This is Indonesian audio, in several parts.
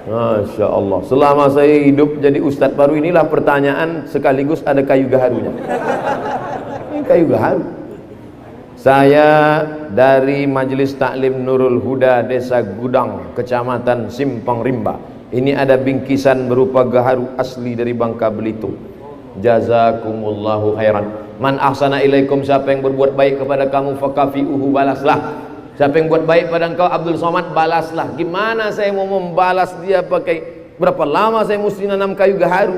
Masya Allah. Selama saya hidup jadi ustadz baru inilah pertanyaan sekaligus ada kayu gaharunya. Ini kayu gaharu. Saya dari Majelis Taklim Nurul Huda, Desa Gudang, Kecamatan Simpang Rimba. Ini ada bingkisan berupa gaharu asli dari Bangka Belitung. Jazakumullahu khairan. Man ahsana ilaikum, siapa yang berbuat baik kepada kamu fakafi'uhu, balaslah. Siapa yang buat baik pada engkau Abdul Somad, balaslah. Gimana saya mau membalas dia pakai, berapa lama saya mesti nanam kayu gaharu?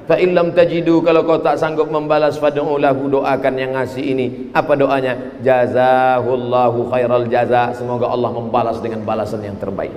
Fa illam tajidu, kalau kau tak sanggup membalas, fad'u lahu, doakan yang ngasih ini. Apa doanya? Jazahullahu khairal jaza, semoga Allah membalas dengan balasan yang terbaik.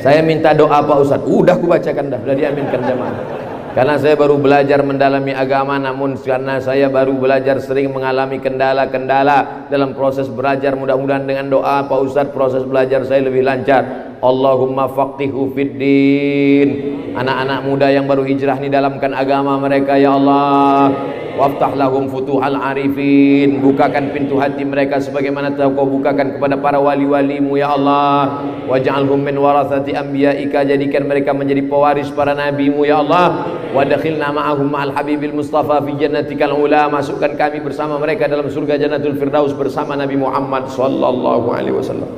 Saya minta doa Pak Ustaz, udah aku bacakan dah, sudah diaminkan jamaah. Karena saya baru belajar mendalami agama, namun karena saya baru belajar sering mengalami kendala-kendala dalam proses belajar, mudah-mudahan dengan doa Pak Ustaz proses belajar saya lebih lancar. Allahumma faqihu fiddin. Anak-anak muda yang baru hijrah ini dalamkan agama mereka ya Allah. Waftah lahum futuhal arifin, bukakan pintu hati mereka sebagaimana telah kau bukakan kepada para wali-walimu ya Allah. Waj'alhum min warathati anbiya'ika, jadikan mereka menjadi pewaris para nabimu ya Allah. Wadkhilna ma'ahum ma'al habibil mustafa fi jannatikal ula, masukkan kami bersama mereka dalam surga Jannatul Firdaus bersama Nabi Muhammad sallallahu alaihi wasallam.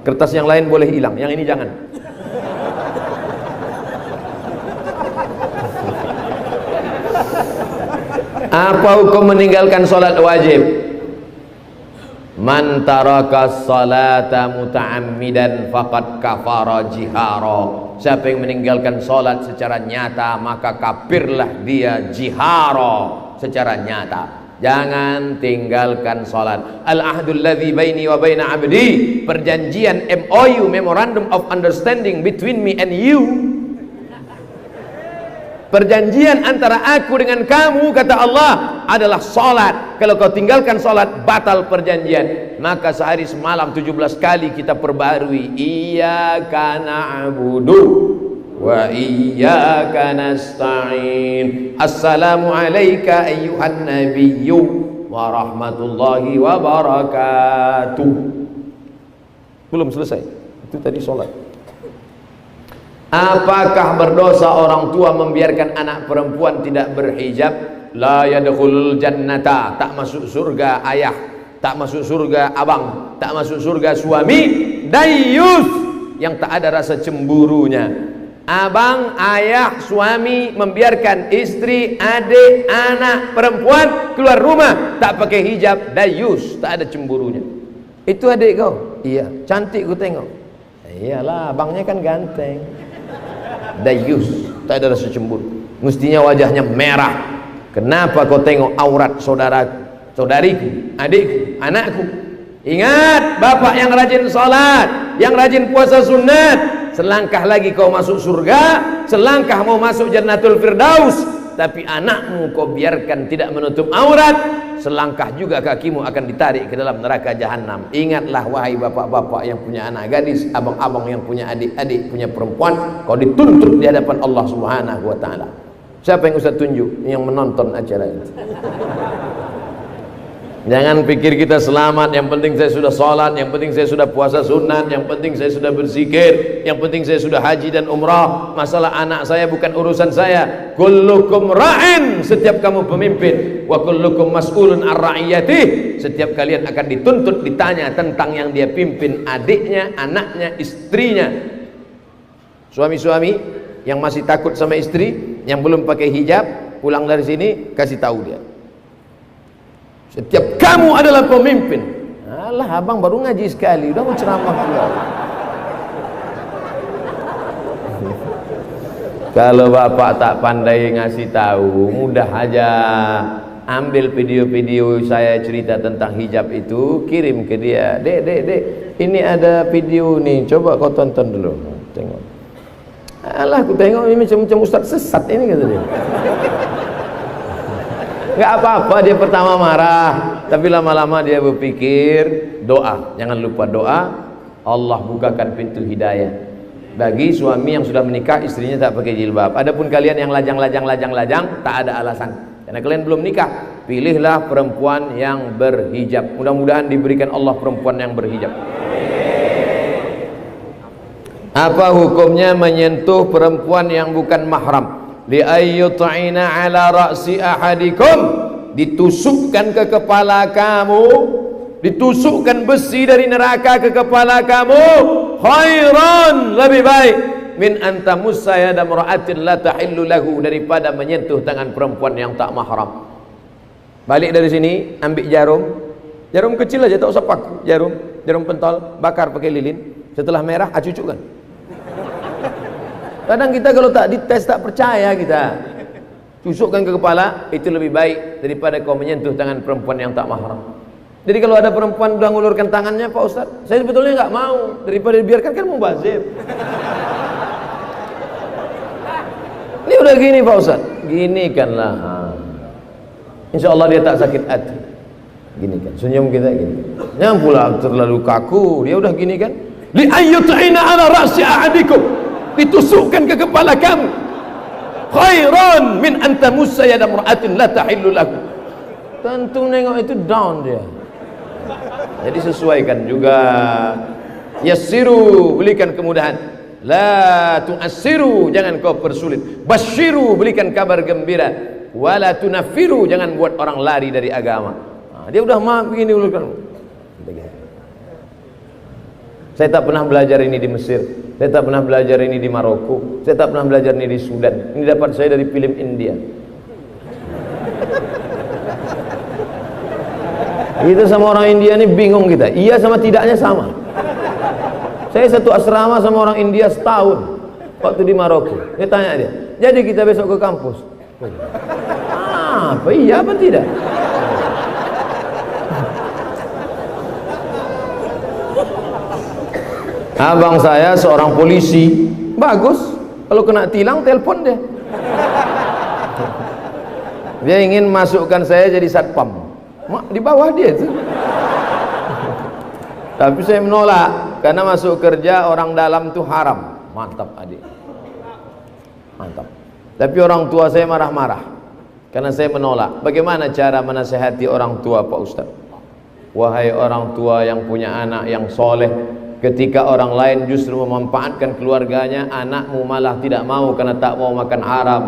Kertas yang lain boleh hilang, yang ini jangan. Apa hukum meninggalkan salat wajib? Man taraka salata muta'ammidan faqad kafara jihara. Siapa yang meninggalkan salat secara nyata maka kafirlah dia jihara, secara nyata. Jangan tinggalkan salat. Al-ahdul ladzi baini wa baina 'abdi, perjanjian MOU, Memorandum of Understanding between me and you. Perjanjian antara aku dengan kamu, kata Allah, adalah salat. Kalau kau tinggalkan salat, batal perjanjian. Maka sehari semalam 17 kali kita perbarui, iyyaka na'budu wa iyyaka nasta'in. Assalamu alayka ayyuhan nabiyyu wa rahmatullahi wa barakatuh. Belum selesai. Itu tadi salat. Apakah berdosa orang tua membiarkan anak perempuan tidak berhijab? La yadkhulul jannata, tak masuk surga ayah, tak masuk surga abang, tak masuk surga suami. Dayyus, yang tak ada rasa cemburunya. Abang, ayah, suami membiarkan istri, adik, anak perempuan keluar rumah tak pakai hijab, dayyus, tak ada cemburunya. Itu adik kau? Iya. Cantik ku tengok. Iyalah, abangnya kan ganteng. Dayyus, tak ada rasa cemburu. Mestinya wajahnya merah. Kenapa kau tengok aurat saudaraku, saudariku, adikku, anakku? Ingat, bapak yang rajin salat, yang rajin puasa sunat, selangkah lagi kau masuk surga, selangkah mau masuk Jannatul Firdaus. Tapi anakmu kau biarkan tidak menutup aurat, selangkah juga kakimu akan ditarik ke dalam neraka jahanam. Ingatlah wahai bapak-bapak yang punya anak gadis, abang-abang yang punya adik-adik, punya perempuan, kau dituntut di hadapan Allah Subhanahu wa taala. Siapa yang Ustaz tunjuk yang menonton acara ini? Jangan pikir kita selamat, yang penting saya sudah sholat, yang penting saya sudah puasa sunat, yang penting saya sudah berzikir, yang penting saya sudah haji dan umrah. Masalah anak saya bukan urusan saya. Kullukum ra'in, setiap kamu pemimpin, wa kullukum mas'ulun ar-ra'iyatih, setiap kalian akan dituntut ditanya tentang yang dia pimpin, adiknya, anaknya, istrinya. Suami-suami yang masih takut sama istri, yang belum pakai hijab, pulang dari sini kasih tahu dia. Setiap kamu adalah pemimpin. Alah, abang baru ngaji sekali, udah mau ceramah pula. Kalau bapak tak pandai ngasih tahu, mudah aja ambil video-video saya cerita tentang hijab itu, kirim ke dia. Dek, ini ada video nih, coba kau tonton dulu. Tengok. Alah, aku tengok ini macam ustaz sesat ini, kata dia. Gak apa-apa, dia pertama marah, tapi lama-lama dia berpikir, doa, jangan lupa doa. Allah bukakan pintu hidayah bagi suami yang sudah menikah, istrinya tak pakai jilbab. Adapun kalian yang lajang, tak ada alasan, karena kalian belum nikah. Pilihlah perempuan yang berhijab. Mudah-mudahan diberikan Allah perempuan yang berhijab. Apa hukumnya menyentuh perempuan yang bukan mahram? Li ayyut'ina ala ra'si ahadikum, ditusukkan ke kepala kamu, ditusukkan besi dari neraka ke kepala kamu, khairan, lebih baik, min antamussa yada mar'atin la tahillu lahu, daripada menyentuh tangan perempuan yang tak mahram. Balik dari sini, ambil jarum kecil aja, tak usah paku, jarum pentol, bakar pakai lilin, setelah merah cucukkan. Kadang kita kalau tak dites tak percaya, kita tusukkan ke kepala, itu lebih baik daripada kau menyentuh tangan perempuan yang tak mahram. Jadi kalau ada perempuan sudah ngulurkan tangannya, Pak Ustaz, saya sebetulnya nggak mau, daripada dibiarkan kan mubazir. Ini udah gini Pak Ustaz, gini kanlah, insya Allah dia tak sakit hati. Gini kan, senyum kita gini. Yang pula terlalu kaku, dia udah gini kan. Li ayyut'ina ala ra'si ahadikum, ditusukkan ke kepala kamu, khairan min antamussa yada mar'atin la tahillu lahu. Tentu nengok itu down dia. Jadi sesuaikan juga. Yassiru, berikan kemudahan. La tu'assiru, jangan kau persulit. Basyiru, berikan kabar gembira. Wala tunaffiru, jangan buat orang lari dari agama. Dia udah maaf begini ulurkan. Saya tak pernah belajar ini di Mesir, saya tak pernah belajar ini di Maroko, saya tak pernah belajar ini di Sudan. Ini dapat saya dari film India. Itu sama orang India ini bingung kita. Iya sama tidaknya sama. Saya satu asrama sama orang India setahun waktu di Maroko. Saya tanya dia, jadi kita besok ke kampus? Apa iya apa tidak? Abang saya seorang polisi, bagus. Kalau kena tilang telepon dia. Dia ingin masukkan saya jadi satpam. Di bawah dia itu. Tapi saya menolak, karena masuk kerja orang dalam itu haram. Mantap adik, mantap. Tapi orang tua saya marah-marah karena saya menolak. Bagaimana cara menasihati orang tua Pak Ustaz? Wahai orang tua yang punya anak yang soleh, ketika orang lain justru memanfaatkan keluarganya, anakmu malah tidak mau karena tak mau makan haram,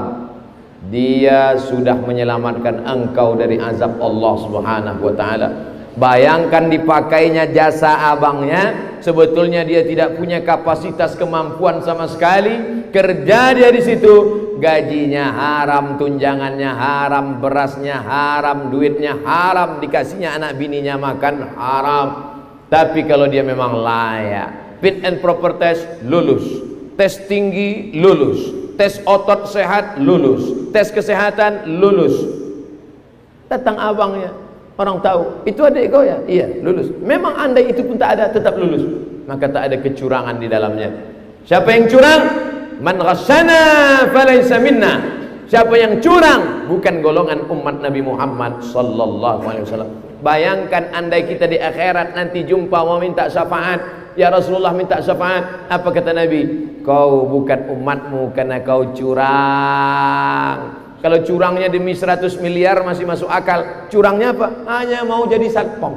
dia sudah menyelamatkan engkau dari azab Allah Subhanahu wa ta'ala. Bayangkan dipakainya jasa abangnya, sebetulnya dia tidak punya kapasitas kemampuan sama sekali, kerja dia di situ, gajinya haram, tunjangannya haram, berasnya haram, duitnya haram, dikasihnya anak bininya makan haram. Tapi kalau dia memang layak, fit and proper test lulus, tes tinggi lulus, tes otot sehat lulus, tes kesehatan lulus, datang abangnya, orang tahu itu adik kau ya, iya lulus. Memang andai itu pun tak ada, tetap lulus. Maka tak ada kecurangan di dalamnya. Siapa yang curang? Man ghasyana falaysa minna. Siapa yang curang bukan golongan umat Nabi Muhammad sallallahu alaihi wasallam. Bayangkan andai kita di akhirat nanti jumpa mau minta syafaat, ya Rasulullah minta syafaat, apa kata Nabi? Kau bukan umatmu karena kau curang. Kalau curangnya demi 100 miliar masih masuk akal. Curangnya apa? Hanya mau jadi satpam.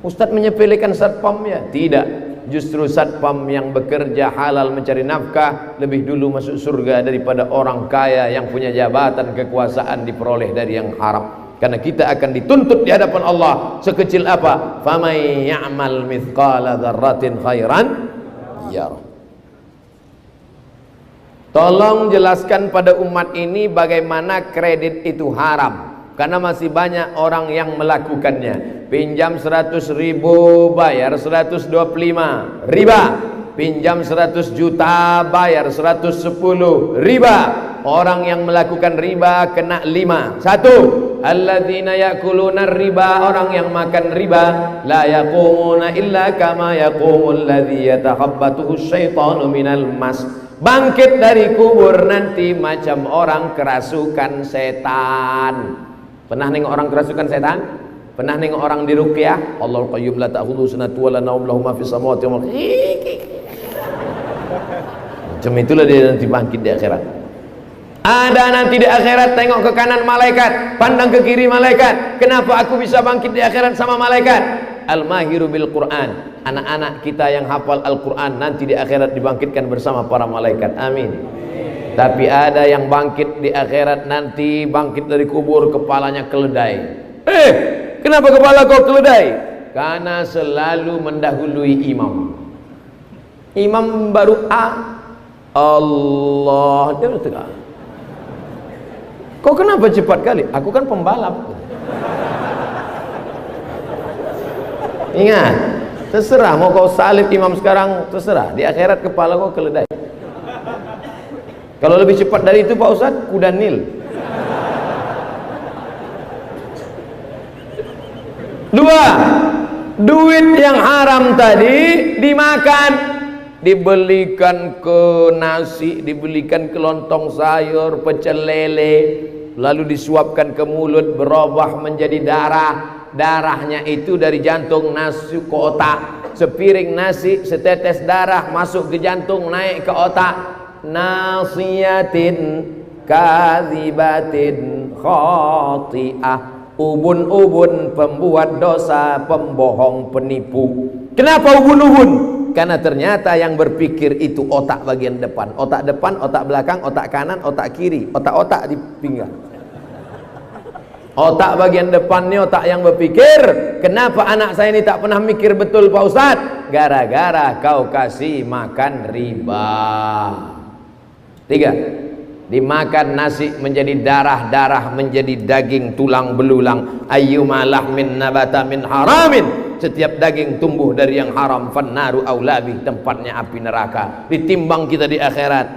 Ustadz menyepelekan satpam ya? Tidak. Justru satpam yang bekerja halal mencari nafkah lebih dulu masuk surga daripada orang kaya yang punya jabatan kekuasaan diperoleh dari yang haram. Karena kita akan dituntut di hadapan Allah sekecil apa? Faman ya'mal mithqala dzarratin khairan yarah. Tolong jelaskan pada umat ini bagaimana kredit itu haram, karena masih banyak orang yang melakukannya. Pinjam 100.000 bayar 125 riba, pinjam 100 juta bayar 110 riba. Orang yang melakukan riba kena 5. 1. Alladzina yakuluna riba, orang yang makan riba, la yaqumuna illa kama yaqumul ladzi yatakhabbathu syaitanu minal mas. Bangkit dari kubur nanti macam orang kerasukan setan. Pernah nengok orang kerasukan setan? Pernah nengok orang di ruqyah? Allahul qayyum la ta'khudhuhu sinatun wa la nawm lahu ma fis samawati wal ardi. Macam itulah dia nanti bangkit di akhirat. Ada nanti di akhirat, tengok ke kanan malaikat, pandang ke kiri malaikat. Kenapa aku bisa bangkit di akhirat sama malaikat? Al-mahiru bil Quran, anak-anak kita yang hafal Al-Quran nanti di akhirat dibangkitkan bersama para malaikat. Amin. Tapi ada yang bangkit di akhirat nanti, bangkit dari kubur kepalanya keledai. Kenapa kepala kau keledai? Karena selalu mendahului imam. Imam baru Allah, dia udah tegak. Kau kenapa cepat kali? Aku kan pembalap. Ingat, terserah mau kau salib imam sekarang, terserah. Di akhirat kepala kau keledai. Kalau lebih cepat dari itu Pak Ustadz, kuda Nil. Dua, duit yang haram tadi dimakan, dibelikan ke nasi, dibelikan ke lontong sayur, pecel lele, lalu disuapkan ke mulut, berubah menjadi darah. Darahnya itu dari jantung nasi ke otak. Sepiring nasi, setetes darah masuk ke jantung, naik ke otak. Nasiyatin kadzibatin khati'ah, ubun-ubun pembuat dosa, pembohong, penipu. Kenapa ubun-ubun? Karena ternyata yang berpikir itu otak bagian depan, otak depan, otak belakang, otak kanan, otak kiri, otak-otak di pinggang. Otak bagian depan ini otak yang berpikir. Kenapa anak saya ini tak pernah mikir betul Pak Ustadz? Gara-gara kau kasih makan riba. Tiga, dimakan nasi menjadi darah, darah menjadi daging, tulang belulang. Ayyuma lahmin nabata min haramin, setiap daging tumbuh dari yang haram, fannaru aulabih, tempatnya api neraka. Ditimbang kita di akhirat,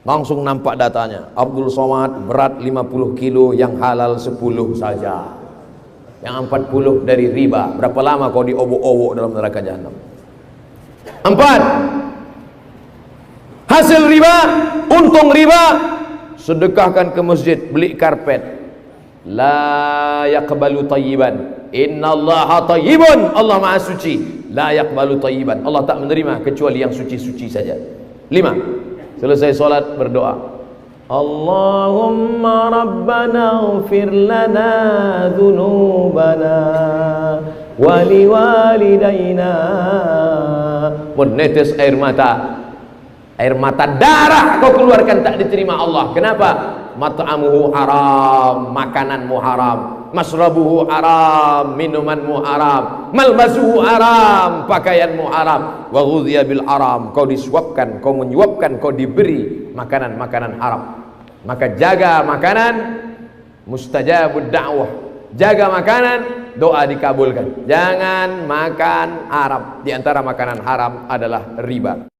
langsung nampak datanya. Abdul Somad berat 50 kilo, yang halal 10 saja, yang 40 dari riba. Berapa lama kau diobok-obok dalam neraka jahanam? 4, hasil riba, untung riba, sedekahkan ke masjid, beli karpet. La yaqbalu tayyiban, innallaha tayyibun, Allah maha suci. La yaqbalu tayyiban, Allah tak menerima kecuali yang suci-suci saja. 5, selesai solat berdoa, Allahumma rabbana ighfir lana dhunubana wali walidayna. Menetes air mata, air mata darah kau keluarkan, tak diterima Allah. Kenapa? Mat'amuhu haram, makananmu haram. Masrabuhu haram, minumanmu haram. Malbasuhu haram, pakaianmu haram. Wa ghudhiya bil haram, kau disuapkan, kau menyuapkan, kau diberi makanan-makanan haram. Maka jaga makanan, mustajabud da'wah. Jaga makanan, doa dikabulkan. Jangan makan haram. Di antara makanan haram adalah riba.